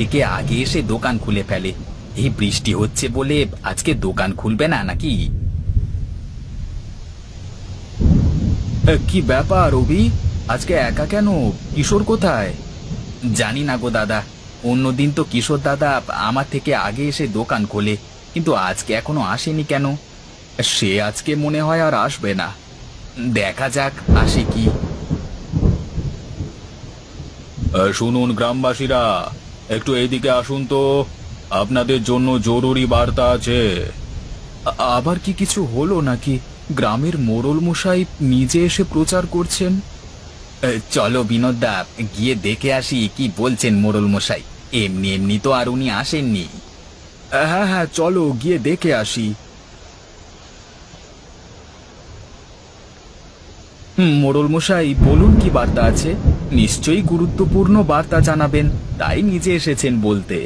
থেকে আগে এসে দোকান খুলে ফেলে। এই বৃষ্টি হচ্ছে বলে আজকে দোকান খুলবে না নাকি? কি ব্যাপার রবি, আজকে একা কেন? কিশোর কোথায়? জানি না গো দাদা, অন্যদিন তো কিশোর দাদা আমার থেকে আগে এসে দোকান খোলে, কিন্তু আজকে এখনো আসেনি কেন? সে আজকে মনে হয় আর আসবে না। দেখা যাক আসে কি। শুনুন গ্রামবাসীরা, একটু এইদিকে আসুন তো, আপনাদের জন্য জরুরি বার্তা আছে। আবার কি কিছু হলো নাকি? গ্রামের মোড়ল মশাই নিজে এসে প্রচার করছেন। চলো বিনোদদা, গিয়ে দেখে আসি কি বলছেন মোড়ল মশাই। এমনি এমনি তো আর উনি আসেননি। হ্যাঁ হ্যাঁ, চলো গিয়ে দেখে আসি। মোড়ল মশাই বলুন, কি বার্তা আছে? নিশ্চয়ই গুরুত্বপূর্ণ বার্তা জানাবেন, তাই নিজে এসেছেন বলতে।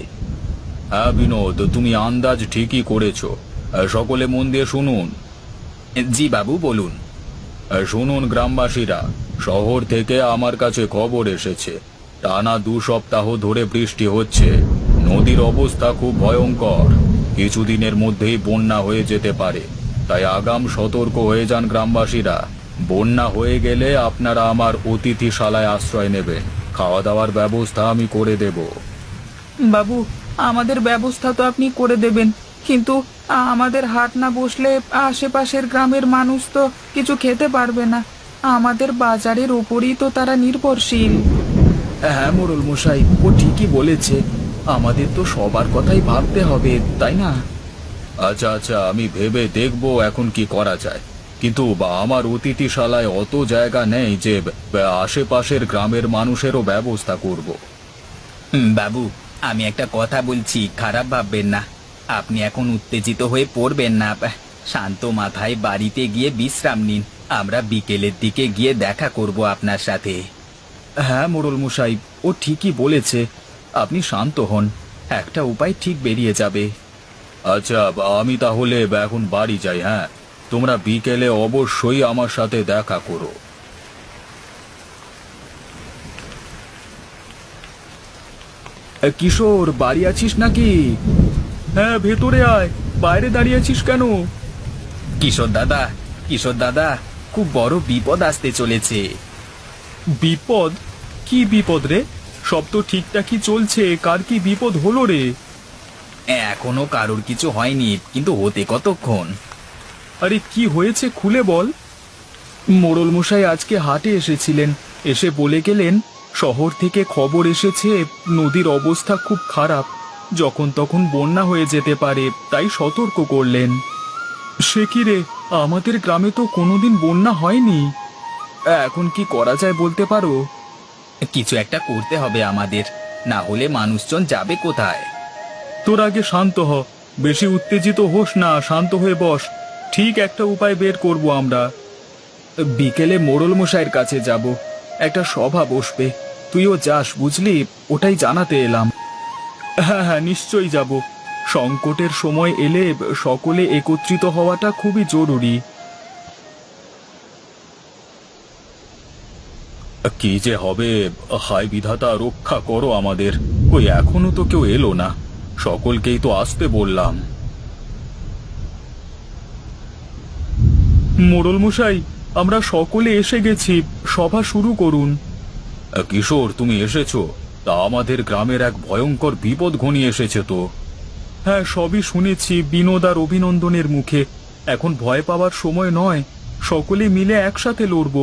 হ্যাঁ বিনোদ, তুমি আন্দাজ ঠিকই করেছো। সকলে মন দিয়ে শুনুন। জি বাবু, বলুন। শুনুন গ্রামবাসীরা, শহর থেকে আমার কাছে খবর এসেছে, টানা 2 সপ্তাহ ধরে বৃষ্টি হচ্ছে। নদীর অবস্থা খুব ভয়ঙ্কর, কিছুদিনের মধ্যেই বন্যা হয়ে যেতে পারে। তাই আগাম সতর্ক হয়ে যান গ্রামবাসীরা। বন্যা হয়ে গেলে আপনারা আমার অতিথিশালায় আশ্রয় নেবেন, খাওয়া দাওয়ার ব্যবস্থা আমি করে দেব। বাবু, আমাদের ব্যবস্থা তো আপনি করে দেবেন, কিন্তু আমাদের হাট না বসলে আশেপাশের গ্রামের মানুষ তো কিছু খেতে পারবে না। আমাদের বাজারের ওপরই তো তারা নির্ভরশীল। হ্যাঁ মোড়ল মশাই, ও ঠিকই বলেছে, আমাদের তো সবার কথাই ভাবতে হবে, তাই না? আচ্ছা আচ্ছা, আমি ভেবে দেখবো এখন কি করা যায়, কিন্তু আমার অতিথিশালায় অত জায়গা নেই যে আশেপাশের গ্রামের মানুষেরও ব্যবস্থা করব। বাবু, আমি একটা কথা বলছি, খারাপ ভাববেন না। আপনি এখন উত্তেজিত হয়ে পড়বেন না। শান্ত মাথায় বাড়িতে গিয়ে বিশ্রাম নিন, আমরা বিকেলের দিকে গিয়ে দেখা করব আপনার সাথে। হ্যাঁ মোড়ল মশাই, ও ঠিকই বলেছে, আপনি শান্ত হন, একটা উপায় ঠিক বেরিয়ে যাবে। আচ্ছা, আমি তাহলে এখন বাড়ি যাই। হ্যাঁ, তোমরা বিকেলে অবশ্যই আমার সাথে দেখা করো। কিশোর, বাড়ি আছিস নাকি? হ্যাঁ, ভেতরে আয়, বাইরে দাঁড়িয়ে আছিস কেন? কিশোর দাদা, কিশোর দাদা, খুব বড় বিপদ আসতে চলেছে। বিপদ? কি বিপদ রে? সব তো ঠিকঠাকই চলছে, কার কি বিপদ হলো রে? এখনো কারোর কিছু হয়নি, কিন্তু হতে কতক্ষণ? আরে কি হয়েছে খুলে বল। মোড়ল মশাই আজকে হাটে এসেছিলেন, এসে বলে গেলেন শহর থেকে খবর এসেছে নদীর অবস্থা খুব খারাপ, যখন তখন বন্যা হয়ে যেতে পারে, তাই সতর্ক করলেন। সে কি রে, আমাদের গ্রামে তো কোনোদিন বন্যা হয়নি। এখন কি করা যায় বলতে পারো? কিছু একটা করতে হবে আমাদের, না হলে মানুষজন যাবে কোথায়? তোর আগে শান্ত হ, বেশি উত্তেজিত হোস না, শান্ত হয়ে বস, ঠিক একটা উপায় বের করব আমরা। বিকেলে মোড়ল মশাইয়ের কাছে যাব, একটা সভা বসবে, তুইও যাস বুঝলি, ওটাই জানাতে এলাম। হ্যাঁ হ্যাঁ, নিশ্চয়ই যাব। সংকটের সময় এলে সকলে একত্রিত হওয়াটা খুবই জরুরি। কি যে হবে, হায় বিধাতা, রক্ষা করো আমাদের। ওই এখনো তো কেউ এলো না, সকলকেই তো আসতে বললাম। মোড়ল মশাই, আমরা সকলে এসে গেছি, সভা শুরু করুন। কিশোর, তুমি এসেছো? তা আমাদের গ্রামের এক ভয়ঙ্কর বিপদ ঘনিয়ে এসেছে তো। হ্যাঁ, সবই শুনেছি বিনোদ আর অভিনন্দনের মুখে। এখন ভয় পাওয়ার সময় নয়, সকলে মিলে একসাথে লড়ব।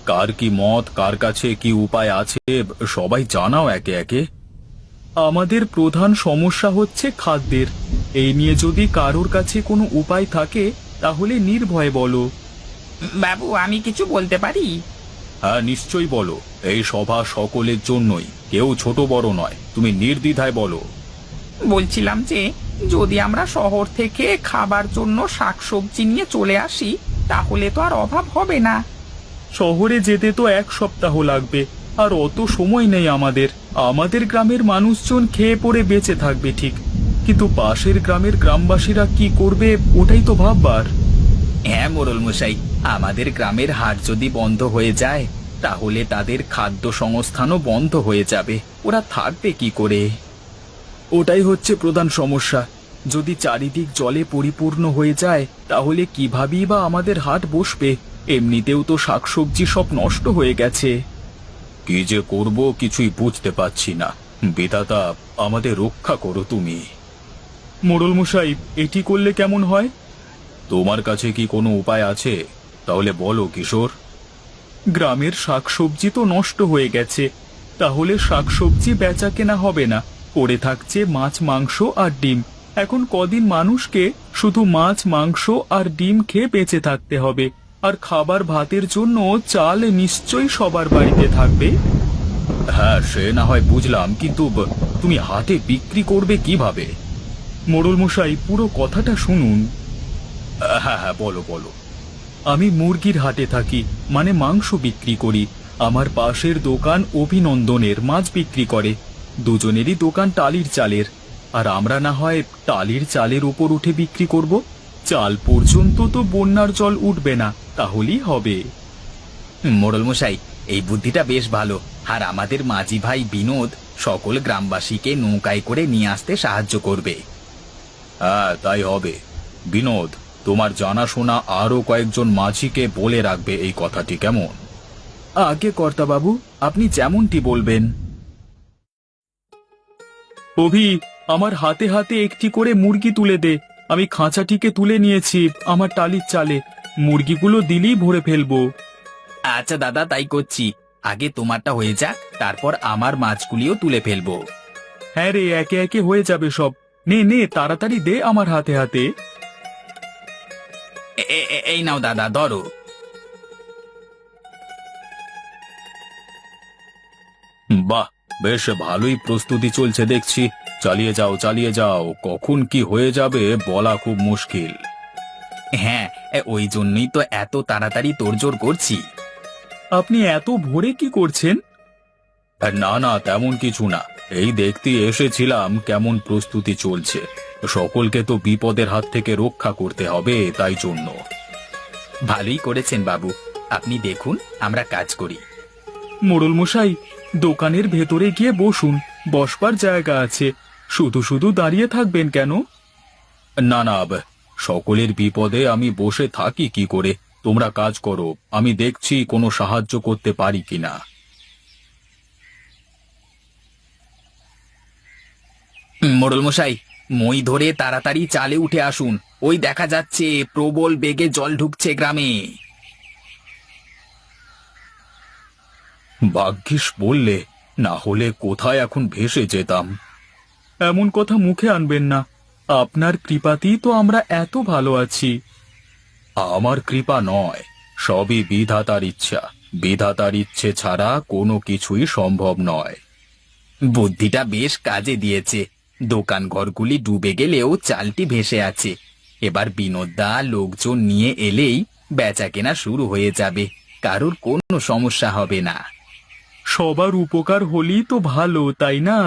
কার কি মত, কার কাছে কি উপায় আছে, সবাই জানাও একে একে। আমাদের প্রধান সমস্যা হচ্ছে খাদ্যের, এই নিয়ে যদি কারোর কাছে কোনো উপায় থাকে তাহলে নির্ভয়ে বলো। বাবু, আমি কিছু বলতে পারি? হ্যাঁ নিশ্চয়ই বলো, এই সভা সকলের জন্যই, কেউ ছোট বড় নয়, তুমি নির্দ্বিধায় বলো। বলছিলাম যে যদি আমরা শহর থেকে খাবার জন্য শাকসবজি নিয়ে চলে আসি, তাহলে তো আর অভাব হবে না। শহরে যেতে তো 1 সপ্তাহ লাগবে, আর অত সময় নেই আমাদের। আমাদের গ্রামের মানুষজন খেয়ে পড়ে বেঁচে থাকবে ঠিক, কিন্তু পাশের গ্রামের গ্রামবাসীরা কি করবে ওটাই তো ভাববার। হ্যাঁ মোড়ল মশাই, আমাদের গ্রামের হাট যদি বন্ধ হয়ে যায় তাহলে তাদের খাদ্য সংস্থানও বন্ধ হয়ে যাবে, ওরা থাকবে কি করে? ওটাই হচ্ছে প্রধান সমস্যা। যদি চারিদিক জলে পরিপূর্ণ হয়ে যায় তাহলে কিভাবেই বা আমাদের হাট বসবে? এমনিতেও তো শাকসবজি সব নষ্ট হয়ে গেছে। কি যে করব কিছুই বুঝতে পারছি না। বিধাতা, আমাদের রক্ষা করো তুমি। মোড়ল মশাই, এটি করলে কেমন হয়? তোমার কাছে কি কোনো উপায় আছে? তাহলে বলো কিশোর। গ্রামের শাকসবজি তো নষ্ট হয়ে গেছে, তাহলে শাকসবজি বেচা কেনা হবে না, পড়ে থাকছে মাছ মাংস আর ডিম। এখন কদিন মানুষকে শুধু মাছ মাংস আর ডিম খেয়ে বেঁচে থাকতে হবে, আর খাবার ভাতের জন্য চাল নিশ্চয়ই সবার বাড়িতে থাকবে। হ্যাঁ, সে না হয় বুঝলাম, কিন্তু তুমি হাটে বিক্রি করবে কিভাবে? মোড়ল মশাই, পুরো কথাটা শুনুন। হ্যাঁ হ্যাঁ, বলো বলো। আমি মুরগির হাটে থাকি, মানে মাংস বিক্রি করি। আমার পাশের দোকান অভিনন্দনের মাছ বিক্রি করে। দুজনেরই দোকান টালির চালের। আর আমরা না হয় টালির চালের উপর উঠে বিক্রি করব। চাল পর্যন্ত তো বন্যার জল উঠবে না, তাহলেই হবে। মোড়ল মশাই, এই বুদ্ধিটা বেশ ভালো। আর আমাদের মাঝি ভাই বিনোদ সকল গ্রামবাসীকে নৌকায় করে নিয়ে আসতে সাহায্য করবে। হ্যাঁ, তাই হবে। বিনোদ, তোমার জানাশোনা আরো কয়েকজন মাঝিকে বলে রাখবে এই কথাটি, কেমন? আগে কর্তাবাবু, আপনি যেমনটি বলবেন। অভি, আমার হাতে হাতে একটি করে মুরগি তুলে দে। আমি খাঁচাটিকে তুলে নিয়েছি আমার টালির চালে। মুরগিগুলো দিলেই ভরে ফেলবো। আচ্ছা দাদা, তাই করছি। আগে তোমারটা হয়ে যাক, তারপর আমার মাছগুলিও তুলে ফেলবো। হ্যাঁ রে, একে একে হয়ে যাবে সব। নে নে, তাড়াতাড়ি দে আমার হাতে হাতে। এই নাও দাদা, ধরো। বাহ, বেশ ভালোই প্রস্তুতি চলছে দেখছি। চালিয়ে যাও চালিয়ে যাও, কখন কি হয়ে যাবে বলা খুব মুশকিল। হ্যাঁ, ওই জন্যই তো এত তাড়াতাড়ি তোড়জোড় করছি। আপনি এত ভোরে কি করছেন? না না, তেমন কিছু না। এই দেখতে এসেছিলাম কেমন প্রস্তুতি চলছে। সকলকে তো বিপদের হাত থেকে রক্ষা করতে হবে, তাই জন্য। ভালোই করেছেন বাবু, আপনি দেখুন আমরা কাজ করি। মোড়ল মশাই, দোকানের ভেতরে গিয়ে বসুন, বসবার জায়গা আছে। শুধু শুধু দাঁড়িয়ে থাকবেন কেন? না না, সকলের বিপদে আমি বসে থাকি কি করে? তোমরা কাজ করো, আমি দেখছি কোনো সাহায্য করতে পারি কিনা। মোড়ল মশাই, মই ধরে তাড়াতাড়ি চালে উঠে আসুন। ওই দেখা যাচ্ছে প্রবল বেগে জল ঢুকছে গ্রামে। ভাগ্যিস বললে, না হলে কোথায় এখন ভেসে যেতাম। এমন কথা মুখে আনবেন না। আপনার কৃপাতেই তো আমরা এত ভালো আছি। আমার কৃপা নয়, সবই বিধাতার ইচ্ছা। বিধাতার ইচ্ছে ছাড়া কোনো কিছুই সম্ভব নয়। বুদ্ধিটা বেশ কাজে দিয়েছে। দোকান ঘরগুলি ডুবে গেলেও চালটি ভেসে আছে। এবার বিনোদদা লোকজন নিয়ে এলেই বেচা কেনা শুরু হয়ে যাবে, কারোর কোনো সমস্যা হবে না। সবার উপকার হলেই তো ভালো, তাই না?